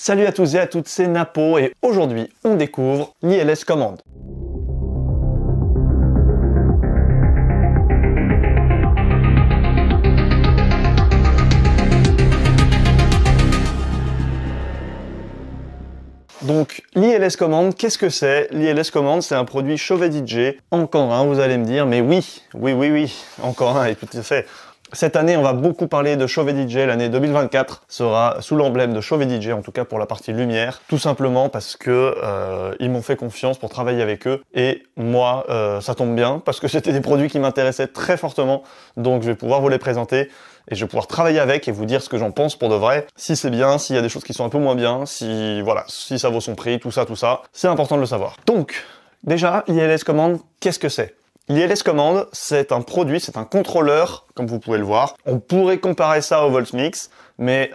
Salut à tous et à toutes, c'est Napo et aujourd'hui on découvre l'ILS Command. Donc l'ILS Command, qu'est-ce que c'est? L'ILS Command, c'est un produit Chauvet DJ. Encore un, vous allez me dire, mais oui, encore un, et tout à fait. Cette année, on va beaucoup parler de Chauvet DJ. L'année 2024 sera sous l'emblème de Chauvet DJ, en tout cas pour la partie lumière. Tout simplement parce que ils m'ont fait confiance pour travailler avec eux. Et moi, ça tombe bien, parce que c'était des produits qui m'intéressaient très fortement. Donc je vais pouvoir vous les présenter. Et je vais pouvoir travailler avec et vous dire ce que j'en pense pour de vrai. Si c'est bien, s'il y a des choses qui sont un peu moins bien, si voilà, si ça vaut son prix, tout ça. C'est important de le savoir. Donc, déjà, l'ILS Command, qu'est-ce que c'est? L'ILS Command, c'est un produit, c'est un contrôleur, comme vous pouvez le voir. On pourrait comparer ça au Voltmix, mais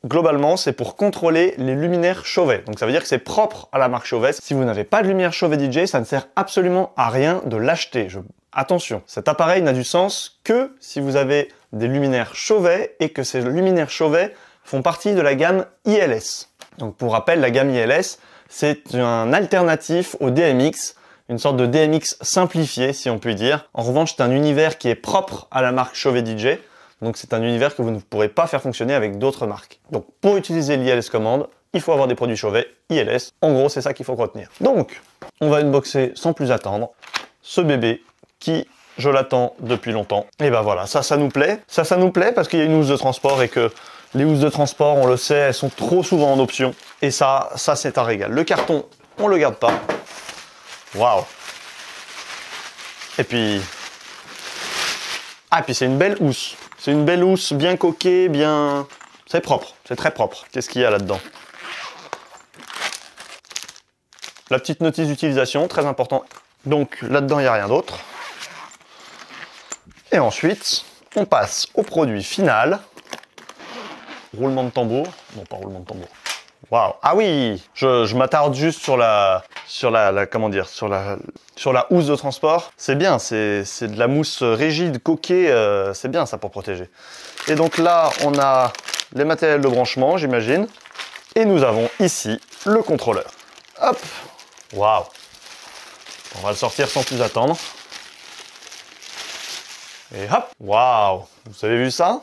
globalement, c'est pour contrôler les luminaires Chauvet. Donc ça veut dire que c'est propre à la marque Chauvet. Si vous n'avez pas de lumière Chauvet DJ, ça ne sert absolument à rien de l'acheter. Attention, cet appareil n'a du sens que si vous avez des luminaires Chauvet et que ces luminaires Chauvet font partie de la gamme ILS. Donc pour rappel, la gamme ILS, c'est un alternatif au DMX, une sorte de DMX simplifié, si on peut dire. En revanche, c'est un univers qui est propre à la marque Chauvet DJ. Donc c'est un univers que vous ne pourrez pas faire fonctionner avec d'autres marques. Donc pour utiliser l'ILS Command, il faut avoir des produits Chauvet ILS. En gros, c'est ça qu'il faut retenir. Donc, on va unboxer sans plus attendre ce bébé qui, je l'attends depuis longtemps. Et ben voilà, ça nous plaît. Ça nous plaît parce qu'il y a une housse de transport et que les housses de transport, on le sait, elles sont trop souvent en option. Et ça c'est un régal. Le carton, on le garde pas. Waouh! Et puis... Ah, et puis c'est une belle housse. C'est une belle housse bien coquée, bien... C'est propre, c'est très propre. Qu'est-ce qu'il y a là-dedans? La petite notice d'utilisation, très important. Donc là-dedans, il n'y a rien d'autre. Et ensuite, on passe au produit final. Roulement de tambour. Non, pas roulement de tambour. Waouh! Ah oui! Je m'attarde juste sur la housse de transport. C'est bien, c'est de la mousse rigide, coquée, c'est bien ça pour protéger. Et donc là, on a les matériels de branchement, j'imagine. Et nous avons ici le contrôleur. Hop! Waouh! On va le sortir sans plus attendre. Et hop! Waouh! Vous avez vu ça?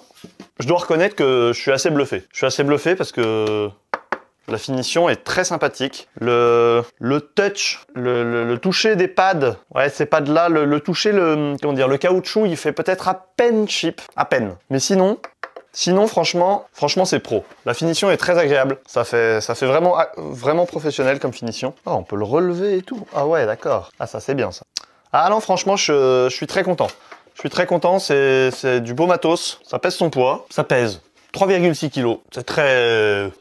Je dois reconnaître que je suis assez bluffé. Je suis assez bluffé parce que la finition est très sympathique. Le touch, le toucher des pads, ouais, ces pads-là, le toucher, le caoutchouc, il fait peut-être à peine cheap, à peine. Mais sinon, franchement, c'est pro. La finition est très agréable. Ça fait vraiment professionnel comme finition. Oh, on peut le relever et tout. Ah ouais, d'accord. Ah, ça c'est bien ça. Ah non, franchement, je suis très content. Je suis très content, c'est du beau matos. Ça pèse son poids. Ça pèse 3,6 kg.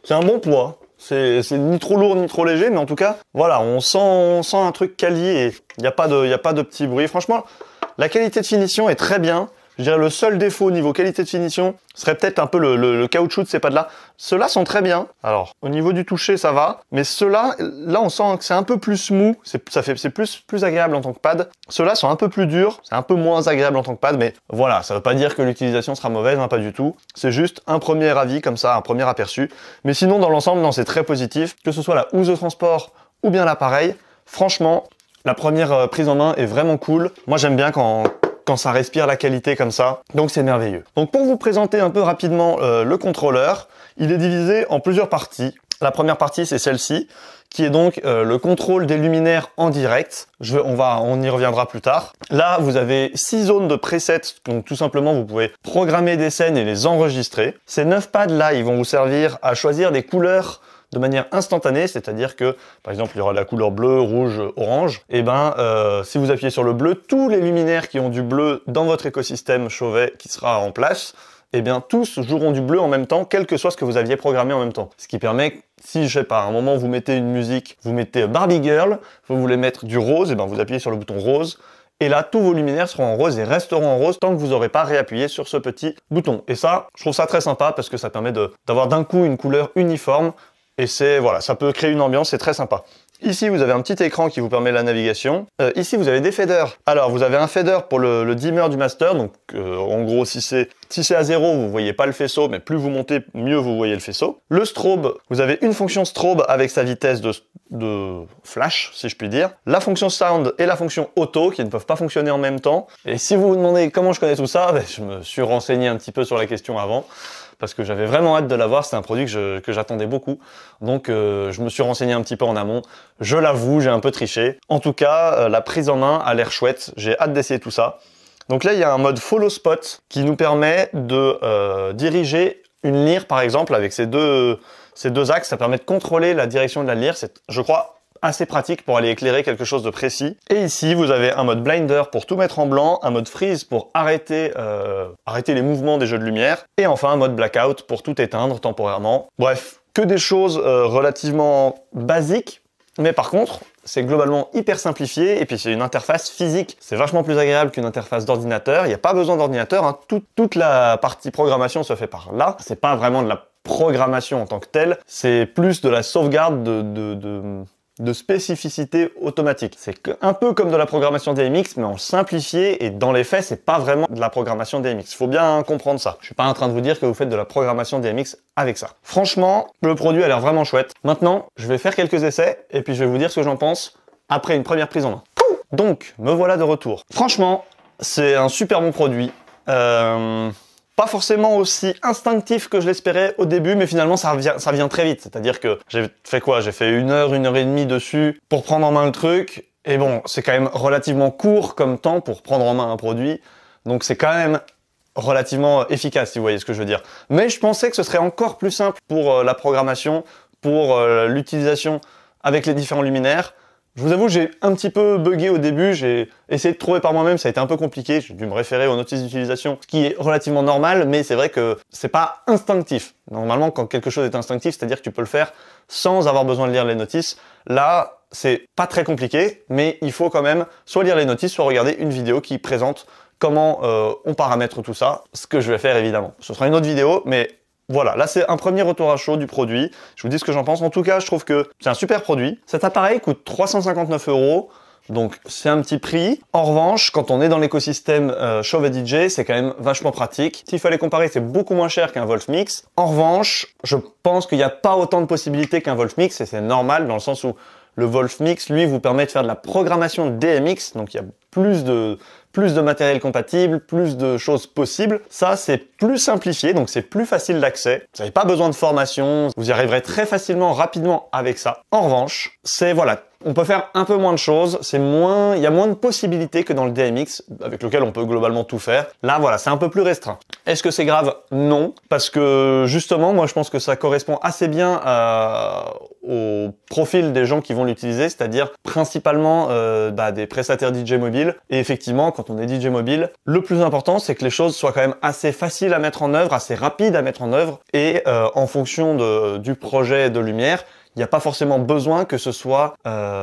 C'est un bon poids. C'est ni trop lourd ni trop léger, mais en tout cas, voilà, on sent un truc quali et il n'y a pas de petit bruit. Franchement, la qualité de finition est très bien. Je dirais le seul défaut au niveau qualité de finition serait peut-être un peu le caoutchouc de ces pads-là. Ceux-là sont très bien. Alors, au niveau du toucher, ça va. Mais ceux-là, là, on sent que c'est un peu plus smooth. C'est plus agréable en tant que pad. Ceux-là sont un peu plus durs. C'est un peu moins agréable en tant que pad. Mais voilà, ça veut pas dire que l'utilisation sera mauvaise, hein, pas du tout. C'est juste un premier avis comme ça, un premier aperçu. Mais sinon, dans l'ensemble, non, c'est très positif. Que ce soit la housse de transport ou bien l'appareil, franchement, la première prise en main est vraiment cool. Moi, j'aime bien quand ça respire la qualité comme ça, donc c'est merveilleux. Donc pour vous présenter un peu rapidement le contrôleur, il est divisé en plusieurs parties. La première partie, c'est celle-ci, qui est donc le contrôle des luminaires en direct. On y reviendra plus tard. Là, vous avez 6 zones de presets, donc tout simplement, vous pouvez programmer des scènes et les enregistrer. Ces 9 pads-là, ils vont vous servir à choisir des couleurs de manière instantanée, c'est-à-dire que, par exemple, il y aura la couleur bleu, rouge, orange, et si vous appuyez sur le bleu, tous les luminaires qui ont du bleu dans votre écosystème Chauvet qui sera en place, eh bien, tous joueront du bleu en même temps, quel que soit ce que vous aviez programmé en même temps. Ce qui permet, si, je sais pas, à un moment, vous mettez une musique, vous mettez Barbie Girl, vous voulez mettre du rose, et vous appuyez sur le bouton rose, et là, tous vos luminaires seront en rose et resteront en rose tant que vous n'aurez pas réappuyé sur ce petit bouton. Et ça, je trouve ça très sympa parce que ça permet d'avoir d'un coup une couleur uniforme. Et voilà, ça peut créer une ambiance, c'est très sympa. Ici, vous avez un petit écran qui vous permet la navigation. Ici, vous avez des faders. Alors, vous avez un fader pour le dimmer du master. Donc, en gros, si c'est à 0, vous voyez pas le faisceau, mais plus vous montez, mieux vous voyez le faisceau. Le strobe, vous avez une fonction strobe avec sa vitesse de flash, si je puis dire. La fonction sound et la fonction auto, qui ne peuvent pas fonctionner en même temps. Et si vous vous demandez comment je connais tout ça, ben, je me suis renseigné un petit peu sur la question avant, parce que j'avais vraiment hâte de l'avoir. C'est un produit que j'attendais beaucoup. Donc je me suis renseigné un petit peu en amont. Je l'avoue, j'ai un peu triché. En tout cas, la prise en main a l'air chouette. J'ai hâte d'essayer tout ça. Donc là, il y a un mode follow spot qui nous permet de diriger une lyre, par exemple, avec ces deux axes. Ça permet de contrôler la direction de la lyre. C'est, je crois, assez pratique pour aller éclairer quelque chose de précis. Et ici, vous avez un mode blinder pour tout mettre en blanc, un mode freeze pour arrêter les mouvements des jeux de lumière, et enfin un mode blackout pour tout éteindre temporairement. Bref, que des choses relativement basiques, mais par contre, c'est globalement hyper simplifié, et puis c'est une interface physique. C'est vachement plus agréable qu'une interface d'ordinateur. Il n'y a pas besoin d'ordinateur, hein. Toute la partie programmation se fait par là. C'est pas vraiment de la programmation en tant que telle, c'est plus de la sauvegarde de spécificité automatique. C'est un peu comme de la programmation DMX, mais en simplifié, et dans les faits, c'est pas vraiment de la programmation DMX. Faut bien comprendre ça. Je suis pas en train de vous dire que vous faites de la programmation DMX avec ça. Franchement, le produit a l'air vraiment chouette. Maintenant, je vais faire quelques essais, et puis je vais vous dire ce que j'en pense après une première prise en main. Donc, me voilà de retour. Franchement, c'est un super bon produit. Pas forcément aussi instinctif que je l'espérais au début, mais finalement ça vient très vite. C'est-à-dire que j'ai fait quoi? J'ai fait une heure et demie dessus pour prendre en main le truc. Et bon, c'est quand même relativement court comme temps pour prendre en main un produit. Donc c'est quand même relativement efficace, si vous voyez ce que je veux dire. Mais je pensais que ce serait encore plus simple pour la programmation, pour l'utilisation avec les différents luminaires. Je vous avoue, j'ai un petit peu bugué au début, j'ai essayé de trouver par moi-même, ça a été un peu compliqué, j'ai dû me référer aux notices d'utilisation, ce qui est relativement normal, mais c'est vrai que c'est pas instinctif. Normalement, quand quelque chose est instinctif, c'est-à-dire que tu peux le faire sans avoir besoin de lire les notices. Là, c'est pas très compliqué, mais il faut quand même soit lire les notices, soit regarder une vidéo qui présente comment on paramètre tout ça, ce que je vais faire évidemment. Ce sera une autre vidéo, mais voilà, là c'est un premier retour à chaud du produit. Je vous dis ce que j'en pense. En tout cas, je trouve que c'est un super produit. Cet appareil coûte 359 €, donc c'est un petit prix. En revanche, quand on est dans l'écosystème Shure et DJ, c'est quand même vachement pratique. S'il fallait comparer, c'est beaucoup moins cher qu'un Wolfmix. En revanche, je pense qu'il n'y a pas autant de possibilités qu'un Wolfmix, et c'est normal dans le sens où le Wolfmix, lui, vous permet de faire de la programmation DMX, donc il y a plus de matériel compatible, plus de choses possibles. Ça, c'est plus simplifié, donc c'est plus facile d'accès. Vous n'avez pas besoin de formation, vous y arriverez très facilement, rapidement avec ça. En revanche, voilà, on peut faire un peu moins de choses, il y a moins de possibilités que dans le DMX, avec lequel on peut globalement tout faire. Là, voilà, c'est un peu plus restreint. Est-ce que c'est grave? Non, parce que justement, moi, je pense que ça correspond assez bien au profil des gens qui vont l'utiliser, c'est-à-dire principalement des prestataires DJ mobiles. Et effectivement, quand on est DJ mobile, le plus important, c'est que les choses soient quand même assez faciles à mettre en œuvre, assez rapides à mettre en œuvre, et en fonction du projet de lumière, il n'y a pas forcément besoin que ce soit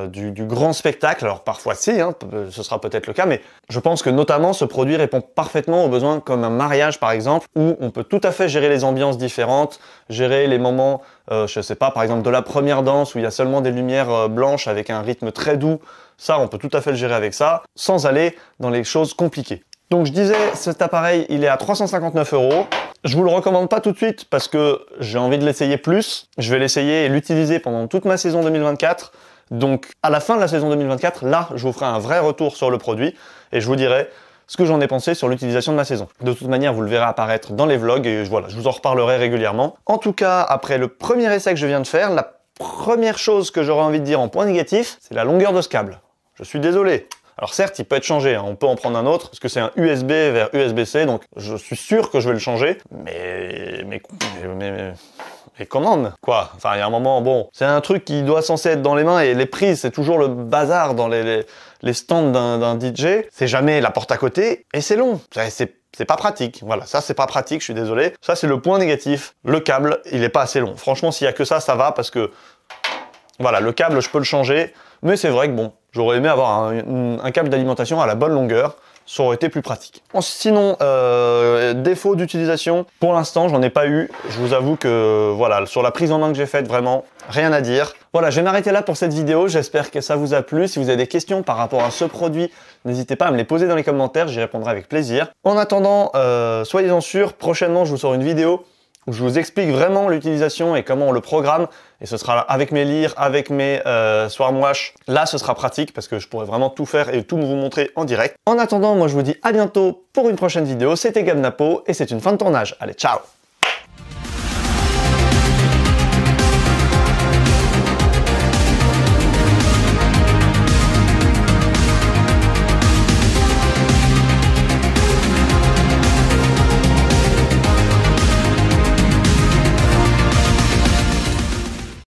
du grand spectacle. Alors parfois si, hein, ce sera peut-être le cas, mais je pense que notamment ce produit répond parfaitement aux besoins comme un mariage par exemple, où on peut tout à fait gérer les ambiances différentes, gérer les moments, je sais pas, par exemple de la première danse où il y a seulement des lumières blanches avec un rythme très doux. Ça, on peut tout à fait le gérer avec ça, sans aller dans les choses compliquées. Donc je disais, cet appareil, il est à 359 €. Je vous le recommande pas tout de suite parce que j'ai envie de l'essayer plus. Je vais l'essayer et l'utiliser pendant toute ma saison 2024. Donc à la fin de la saison 2024, là, je vous ferai un vrai retour sur le produit et je vous dirai ce que j'en ai pensé sur l'utilisation de ma saison. De toute manière, vous le verrez apparaître dans les vlogs et voilà, je vous en reparlerai régulièrement. En tout cas, après le premier essai que je viens de faire, la première chose que j'aurais envie de dire en point négatif, c'est la longueur de ce câble. Je suis désolé. Alors certes, il peut être changé, hein. On peut en prendre un autre, parce que c'est un USB vers USB-C, donc je suis sûr que je vais le changer, mais comment, quoi? Enfin, il y a un moment, bon, c'est un truc qui doit censé être dans les mains, et les prises, c'est toujours le bazar dans les stands d'un DJ, c'est jamais la porte à côté, et c'est long, c'est pas pratique, voilà, ça c'est pas pratique, je suis désolé. Ça c'est le point négatif, le câble, il est pas assez long. Franchement, s'il y a que ça va, parce que, voilà, le câble, je peux le changer, mais c'est vrai que bon, j'aurais aimé avoir un câble d'alimentation à la bonne longueur. ça aurait été plus pratique. Sinon, défaut d'utilisation, pour l'instant, j'en ai pas eu. Je vous avoue que, voilà, sur la prise en main que j'ai faite, vraiment, rien à dire. Voilà, je vais m'arrêter là pour cette vidéo. J'espère que ça vous a plu. Si vous avez des questions par rapport à ce produit, n'hésitez pas à me les poser dans les commentaires. J'y répondrai avec plaisir. En attendant, soyez-en sûrs, prochainement, je vous sors une vidéo où je vous explique vraiment l'utilisation et comment on le programme. Et ce sera avec mes lyres, avec mes Swarmwash. Là, ce sera pratique parce que je pourrai vraiment tout faire et tout vous montrer en direct. En attendant, moi, je vous dis à bientôt pour une prochaine vidéo. C'était Gab Napo et c'est une fin de tournage. Allez, ciao!